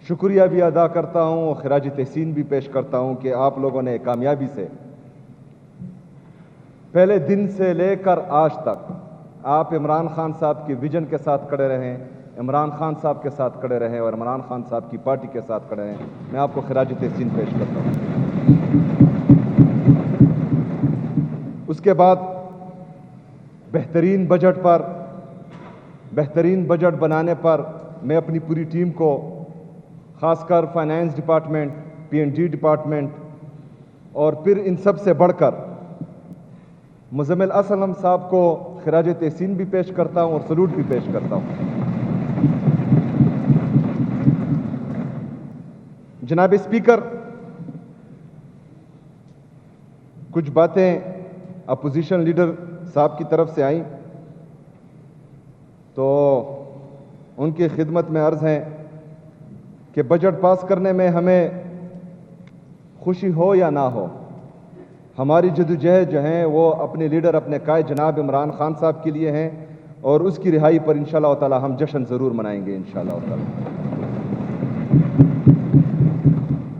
شکریہ بھی ادا کرتا ہوں اور خراج تحسین بھی پیش کرتا ہوں کہ آپ لوگوں نے کامیابی سے پہلے دن سے لے کر آج تک آپ عمران خان صاحب کے ویژن کے ساتھ کھڑے رہیں، عمران خان صاحب کے ساتھ کھڑے رہیں اور عمران خان صاحب کی پارٹی کے ساتھ کھڑے رہیں۔ میں آپ کو خراج تحسین پیش کرتا ہوں۔ اس کے بعد بہترین بجٹ بنانے پر میں اپنی پوری ٹیم کو، خاص کر فائنانس ڈپارٹمنٹ، P&D ڈپارٹمنٹ اور پھر ان سب سے بڑھ کر مزمل اسلم صاحب کو خراج تحسین بھی پیش کرتا ہوں اور سلوٹ بھی پیش کرتا ہوں۔ جناب اسپیکر، کچھ باتیں اپوزیشن لیڈر صاحب کی طرف سے آئیں تو ان کی خدمت میں عرض ہے کہ بجٹ پاس کرنے میں ہمیں خوشی ہو یا نہ ہو، ہماری جدوجہد جو ہیں وہ اپنے لیڈر، اپنے قائد جناب عمران خان صاحب کے لیے ہیں اور اس کی رہائی پر انشاءاللہ تعالی ہم جشن ضرور منائیں گے انشاءاللہ تعالی۔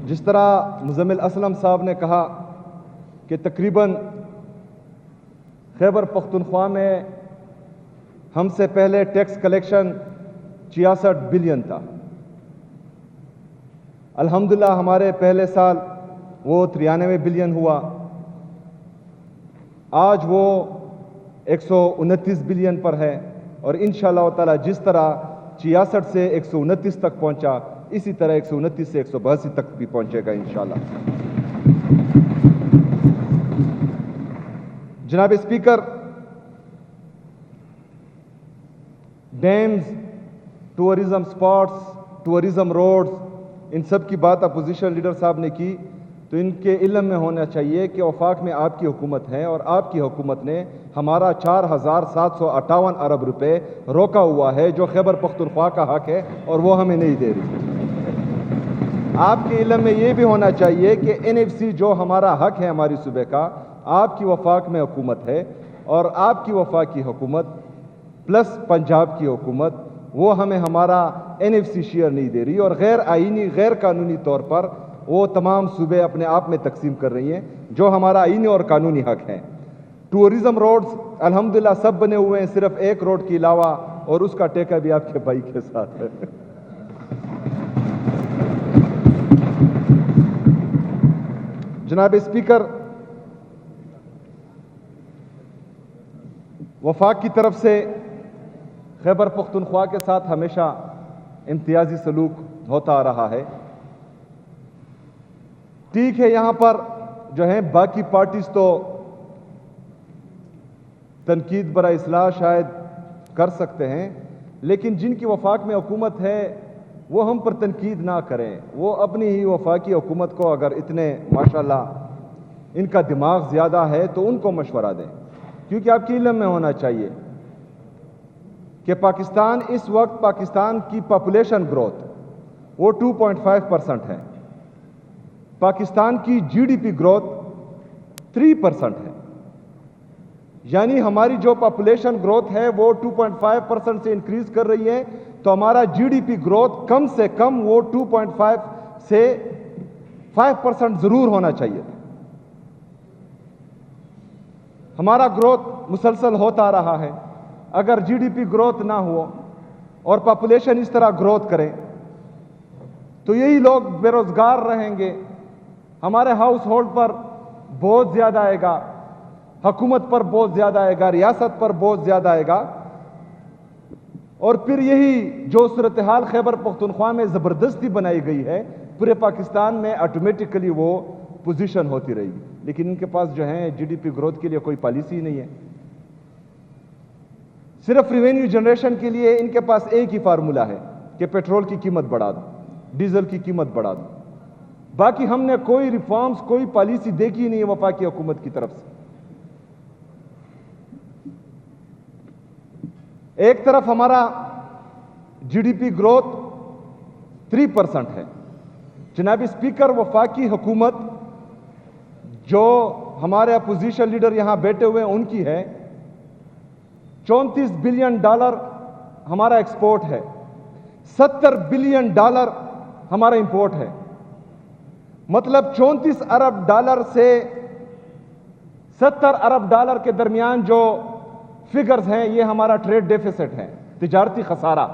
جس طرح مزمل اسلم صاحب نے کہا کہ تقریباً خیبر پختونخوا میں ہم سے پہلے ٹیکس کلیکشن 66 بلین تھا، الحمدللہ ہمارے پہلے سال وہ 93 بلین ہوا، آج وہ 129 بلین پر ہے اور انشاءاللہ تعالی جس طرح 66 سے 129 تک پہنچا اسی طرح 129 سے 182 تک بھی پہنچے گا انشاءاللہ۔ جناب speaker, dams, tourism spots, tourism roads, ان سب کی بات اپوزیشن لیڈر صاحب نے کی تو ان کے علم میں ہونا چاہیے کہ وفاق میں آپ کی حکومت ہے اور آپ کی حکومت نے ہمارا 4758 ارب روپے روکا ہوا ہے جو خیبر پختونخوا کا حق ہے اور وہ ہمیں نہیں دے رہی۔ آپ کے علم میں یہ بھی ہونا چاہیے کہ NFC جو ہمارا حق ہے ہماری صوبے کا، آپ کی وفاق میں حکومت ہے اور آپ کی وفاقی حکومت پلس پنجاب کی حکومت وہ ہمیں ہمارا NFC شیئر نہیں دے رہی اور غیر آئینی، غیر قانونی طور پر وہ تمام صوبے اپنے آپ میں تقسیم کر رہی ہیں جو ہمارا آئینی اور قانونی حق ہے۔ ٹورزم روڈز الحمدللہ سب بنے ہوئے ہیں صرف ایک روڈ کے علاوہ اور اس کا ٹیکہ بھی آپ کے بھائی کے ساتھ ہے۔ جناب اسپیکر، وفاق کی طرف سے خیبر پختونخوا کے ساتھ ہمیشہ امتیازی سلوک ہوتا آ رہا ہے۔ ٹھیک ہے، یہاں پر جو ہیں باقی پارٹیز تو تنقید برائے اصلاح شاید کر سکتے ہیں، لیکن جن کی وفاق میں حکومت ہے وہ ہم پر تنقید نہ کریں، وہ اپنی ہی وفاقی حکومت کو اگر اتنے ماشاءاللہ ان کا دماغ زیادہ ہے تو ان کو مشورہ دیں، کیونکہ آپ کے علم میں ہونا چاہیے کہ پاکستان اس وقت پاکستان کی پاپولیشن گروتھ وہ 2.5% ہے، پاکستان کی GDP گروتھ 3% ہے، یعنی ہماری جو پاپولیشن گروتھ ہے وہ 2.5% سے انکریز کر رہی ہے تو ہمارا GDP گروتھ کم سے کم وہ 2.5 سے 5% ضرور ہونا چاہیے تھا۔ ہمارا گروتھ مسلسل ہوتا رہا ہے، اگر GDP گروتھ نہ ہو اور پاپولیشن اس طرح گروتھ کرے تو یہی لوگ بے روزگار رہیں گے، ہمارے ہاؤس ہولڈ پر بوجھ زیادہ آئے گا، حکومت پر بوجھ زیادہ آئے گا، ریاست پر بوجھ زیادہ آئے گا اور پھر یہی جو صورتحال خیبر پختونخوا میں زبردستی بنائی گئی ہے پورے پاکستان میں آٹومیٹکلی وہ پوزیشن ہوتی رہے گی، لیکن ان کے پاس جو ہیں GDP گروتھ کے لیے کوئی پالیسی نہیں ہے، صرف ریونیو جنریشن کے لیے ان کے پاس ایک ہی فارمولہ ہے کہ پیٹرول کی قیمت بڑھا دو، ڈیزل کی قیمت بڑھا دو، باقی ہم نے کوئی ریفارمز، کوئی پالیسی دیکھی نہیں ہے وفاقی حکومت کی طرف سے۔ ایک طرف ہمارا GDP گروتھ 3% ہے، جناب اسپیکر وفاقی حکومت جو ہمارے اپوزیشن لیڈر یہاں بیٹھے ہوئے ہیں ان کی ہے، $34 بلین ہمارا ایکسپورٹ ہے، $70 بلین ہمارا امپورٹ ہے. مطلب 34 ارب ڈالر سے 70 ارب ڈالر کے درمیان جو فگرز ہیں یہ ہمارا ٹریڈ ڈیفیسٹ ہے, تجارتی خسارہ.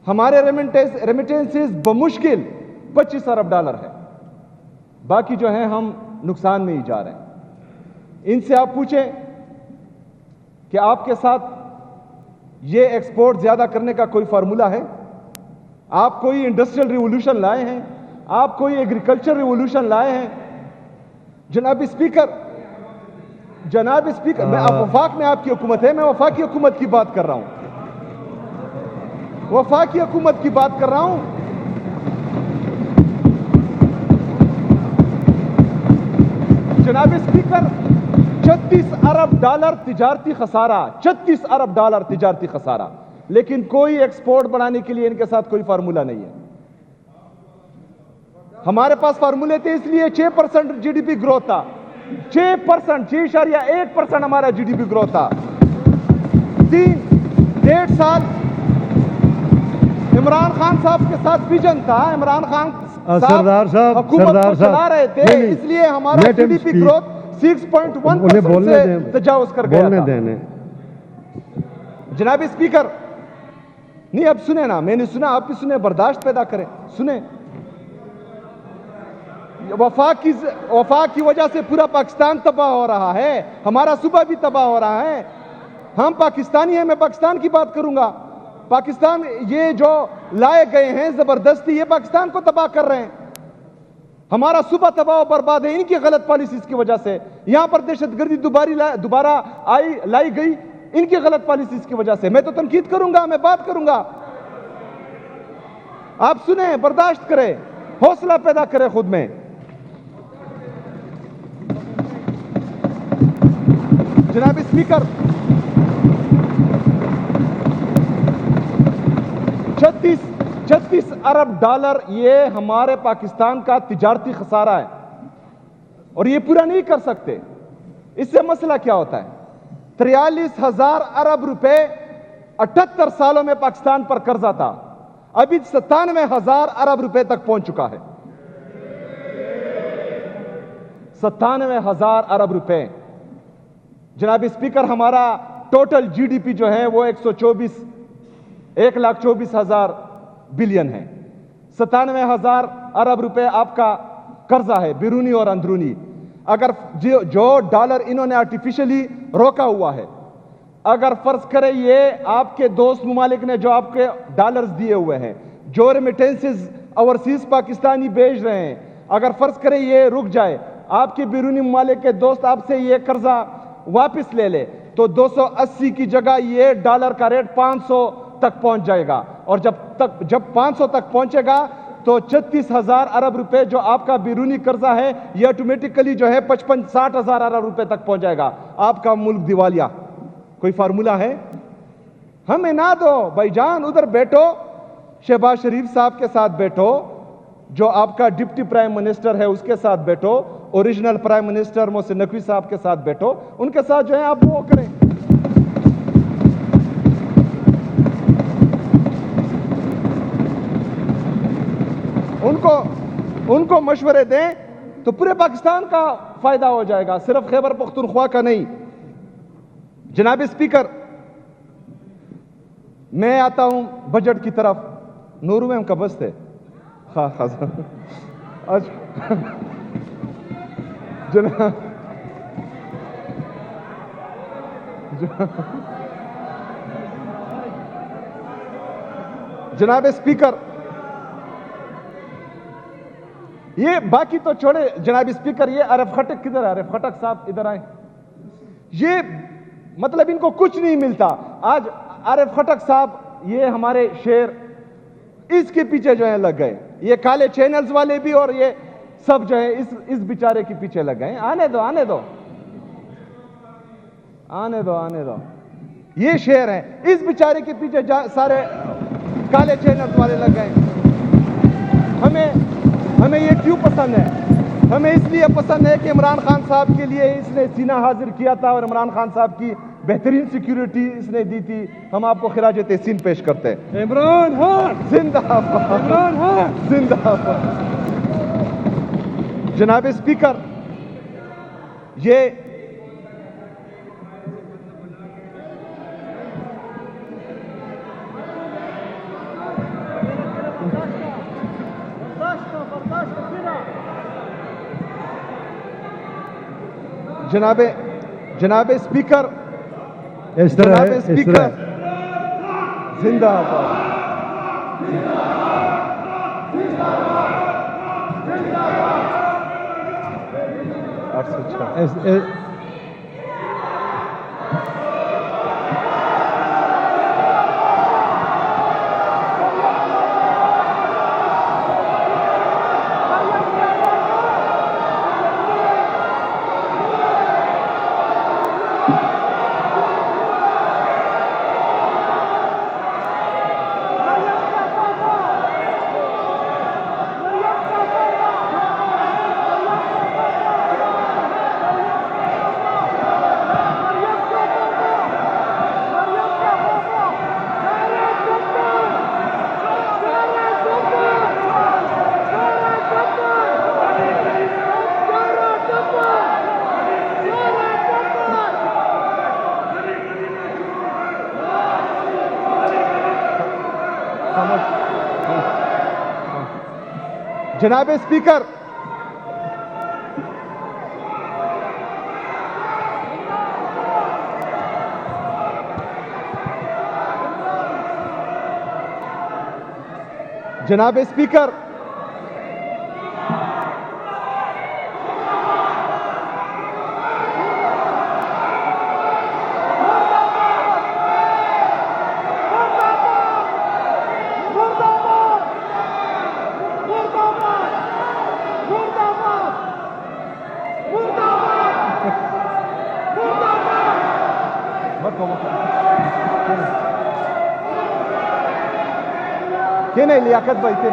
ہمارے ریمیٹنسز بمشکل 25 ارب ڈالر ہے, باقی جو ہیں ہم نقصان میں ہی جا رہے ہیں. ان سے آپ پوچھیں کہ آپ کے ساتھ یہ ایکسپورٹ زیادہ کرنے کا کوئی فارمولہ ہے؟ آپ کوئی انڈسٹریل ریولوشن لائے ہیں؟ آپ کوئی ایگریکلچر ریولوشن لائے ہیں؟ جناب اسپیکر, میں وفاق میں آپ کی حکومت ہے, میں وفاقی حکومت کی بات کر رہا ہوں, وفاقی حکومت کی بات کر رہا ہوں. جناب اسپیکر, 36 ارب ڈالر تجارتی خسارہ, 36 ارب ڈالر تجارتی خسارہ, لیکن کوئی ایکسپورٹ بڑھانے کے لیے ان کے ساتھ کوئی فارمولہ نہیں ہے. ہمارے پاس فارمولے تھے, اس لیے 6% جی ڈی پی گروتھ تھا, 6%, 6.1% ہمارا جی ڈی پی گروتھ تھا. 3.5 سال عمران خان صاحب کے ساتھ ویژن تھا, عمران خان صاحب حکومت کو چلا رہے تھے, اس لیے ہمارا جی ڈی پی گروتھ 6.1% سے تجاوز کر گیا تھا. جناب اسپیکر, نہیں اب سنیں نا, میں نے سنا, آپ بھی سنیں, برداشت پیدا کریں, سنیں. وفاق کی وجہ سے پورا پاکستان تباہ ہو رہا ہے, ہمارا صوبہ بھی تباہ ہو رہا ہے. ہم پاکستانی ہیں, میں پاکستان کی بات کروں گا. پاکستان یہ جو لائے گئے ہیں زبردستی, یہ پاکستان کو تباہ کر رہے ہیں. ہمارا صوبہ تباہ و برباد ہے ان کی غلط پالیسیز کی وجہ سے. یہاں پر دہشت گردی دوبارہ لائی گئی ان کی غلط پالیسیز کی وجہ سے. میں تو تنقید کروں گا, میں بات کروں گا, آپ سنیں, برداشت کریں, حوصلہ پیدا کریں خود میں. جناب اسپیکر, 36 ارب ڈالر یہ ہمارے پاکستان کا تجارتی خسارہ ہے, اور یہ پورا نہیں کر سکتے. اس سے مسئلہ کیا ہوتا ہے؟ 43,000 ارب روپے 78 سالوں میں پاکستان پر قرضہ تھا, ابھی 97,000 ارب روپے تک پہنچ چکا ہے. 97,000 ارب روپے. جناب اسپیکر, ہمارا ٹوٹل جی ڈی پی جو ہے وہ 1,24,000 بلین ہے. 97,000 ارب روپے آپ کا قرضہ ہے, بیرونی اور اندرونی. اگر جو ڈالر انہوں نے آرٹیفیشلی روکا ہوا ہے, اگر فرض کرے یہ آپ کے دوست ممالک نے جو آپ کے ڈالرز دیے ہوئے ہیں, جو ریمیٹنسز اوورسیز پاکستانی بھیج رہے ہیں, اگر فرض کرے یہ رک جائے, آپ کے بیرونی ممالک کے دوست آپ سے یہ قرضہ واپس لے لے, تو 280 کی جگہ یہ ڈالر کا ریٹ 500 تک پہنچ جائے گا. اور جب 500 تک پہنچے گا تو 36,000 ارب روپے جو آپ کا بیرونی قرضہ ہے یہ آٹومیٹکلی جو ہے 55-60,000 ارب روپے تک پہنچ جائے گا. آپ کا ملک دیوالیہ. کوئی فارمولہ ہے؟ ہمیں نہ دو بھائی جان, ادھر بیٹھو, شہباز شریف صاحب کے ساتھ بیٹھو, جو آپ کا ڈپٹی پرائم منسٹر ہے اس کے ساتھ بیٹھو, original prime minister Mohsin Naqvi صاحب کے ساتھ بیٹھو, ان کے ساتھ جو ہے آپ وہ کریں. ان کو مشورے دیں تو پورے پاکستان کا فائدہ ہو جائے گا, صرف خیبر پختونخوا کا نہیں. جناب اسپیکر, میں آتا ہوں بجٹ کی طرف. نورو میں ہم کا بس تھے جناب اسپیکر, یہ باقی تو چھوڑے. جناب اسپیکر, یہ عارف خٹک کدھر ہے؟ عارف خٹک صاحب ادھر آئیں. یہ مطلب ان کو کچھ نہیں ملتا. آج عارف خٹک صاحب یہ ہمارے شیر, اس کے پیچھے جو ہے لگ گئے, یہ کالے چینلز والے بھی, اور یہ سب جو ہے اس بیچارے کے پیچھے لگ گئے. آنے دو, یہ شیر ہیں, اس بیچارے کے پیچھے سارے کالے چینلز والے لگ گئے. ہمیں یہ کیوں پسند ہے؟ ہمیں اس لیے پسند ہے کہ عمران خان صاحب کے لیے اس نے سینہ حاضر کیا تھا اور عمران خان صاحب کی بہترین سیکیورٹی اس نے دی تھی. ہم آپ کو خراج تحسین پیش کرتے ہیں. عمران خان زندہ باد. عمران خان. زندہ باد. جناب اسپیکر، یہ جناب اسپیکر، اس طرح جناب ہے، اس اسپیکر، طرح ہے. زندہ باد. جناب اسپیکر، جناب اسپیکر، کیا نہیں لیاقت بھائی تھے.